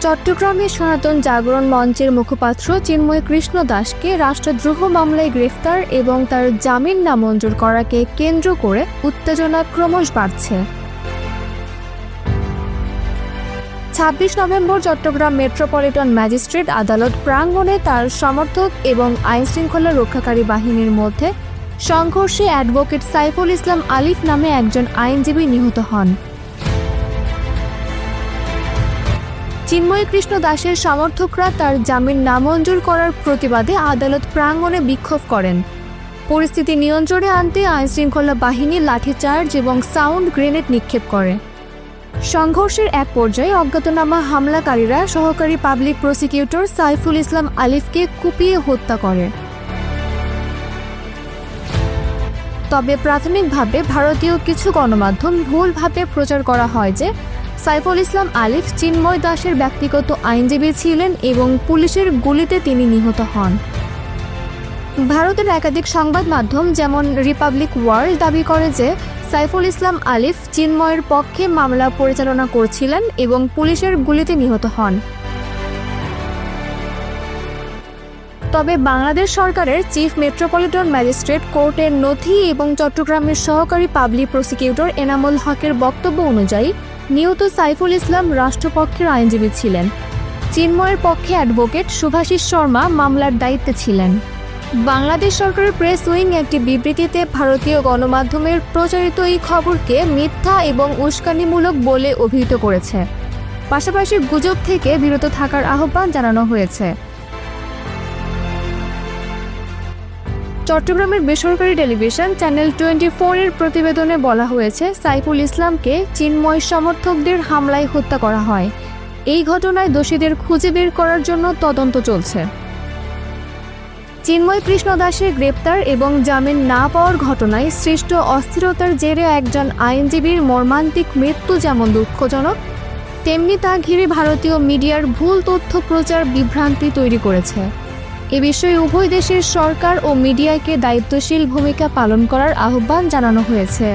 চট্টগ্রামে সনাতন জাগরণ মঞ্চের মুখপাত্র চিন্ময় কৃষ্ণ দাসকে রাষ্ট্রদ্রোহ মামলায় গ্রেফতার এবং তার জামিন নামঞ্জুর করাকে কেন্দ্র করে উত্তেজনা ক্রমশ বাড়ছে। ২৬ নভেম্বর চট্টগ্রাম মেট্রোপলিটন ম্যাজিস্ট্রেট আদালত প্রাঙ্গণে তার সমর্থক এবং আইনশৃঙ্খলা রক্ষাকারী বাহিনীর মধ্যে সংঘর্ষে অ্যাডভোকেট সাইফুল ইসলাম আলিফ নামে একজন আইনজীবী নিহত হন। চিন্ময় কৃষ্ণ দাসের সমর্থকরা তার জামিন নামঞ্জুর করার প্রতিবাদে আদালত প্রাঙ্গণে বিক্ষোভ করেন। পরিস্থিতি নিয়ন্ত্রণে আনতে আইনশৃঙ্খলা বাহিনী লাঠিচার্জ এবং সাউন্ড গ্রেনেড নিক্ষেপ করে। সংঘর্ষের এক পর্যায়ে অজ্ঞাতনামা হামলাকারীরা সহকারী পাবলিক প্রসিকিউটর সাইফুল ইসলাম আলিফকে কুপিয়ে হত্যা করে। তবে প্রাথমিকভাবে ভারতীয় কিছু গণমাধ্যম ভুলভাবে প্রচার করা হয় যে সাইফুল ইসলাম আলিফ চিন্ময় দাসের ব্যক্তিগত আইনজীবী ছিলেন এবং পুলিশের গুলিতে তিনি নিহত হন। ভারতের একাধিক সংবাদ মাধ্যম যেমন রিপাবলিক ওয়ার্ল্ড দাবি করে যে সাইফুল ইসলাম আলিফ চিন্ময়ের পক্ষে মামলা পরিচালনা করছিলেন এবং পুলিশের গুলিতে নিহত হন। তবে বাংলাদেশ সরকারের চিফ মেট্রোপলিটন ম্যাজিস্ট্রেট কোর্টের নথি এবং চট্টগ্রামের সহকারী পাবলিক প্রসিকিউটর এনামুল হকের বক্তব্য অনুযায়ী নিহত সাইফুল ইসলাম রাষ্ট্রপক্ষের আইনজীবী ছিলেন। চিন্ময়ের পক্ষে অ্যাডভোকেট শুভাশিস শর্মা মামলার দায়িত্বে ছিলেন। বাংলাদেশ সরকারের প্রেস উইং একটি বিবৃতিতে ভারতীয় গণমাধ্যমের প্রচারিত এই খবরকে মিথ্যা এবং উস্কানিমূলক বলে অভিহিত করেছে। পাশাপাশি গুজব থেকে বিরত থাকার আহ্বান জানানো হয়েছে। চট্টগ্রামের বেসরকারি টেলিভিশন চ্যানেল 24-এর প্রতিবেদনে বলা হয়েছে সাইফুল ইসলামকে চিন্ময় সমর্থকদের হামলায় হত্যা করা হয়। এই ঘটনায় দোষীদের খুঁজে বের করার জন্য তদন্ত চলছে। চিন্ময় কৃষ্ণ দাসের গ্রেপ্তার এবং জামিন না পাওয়ার ঘটনায় সৃষ্ট অস্থিরতার জেরে একজন আইনজীবীর মর্মান্তিক মৃত্যু যেমন দুঃখজনক, তেমনি তা ঘিরে ভারতীয় মিডিয়ার ভুল তথ্য প্রচার বিভ্রান্তি তৈরি করেছে। এ বিষয়ে উভয় দেশের সরকার ও মিডিয়াকে দায়িত্বশীল ভূমিকা পালন করার আহ্বান জানানো হয়েছে।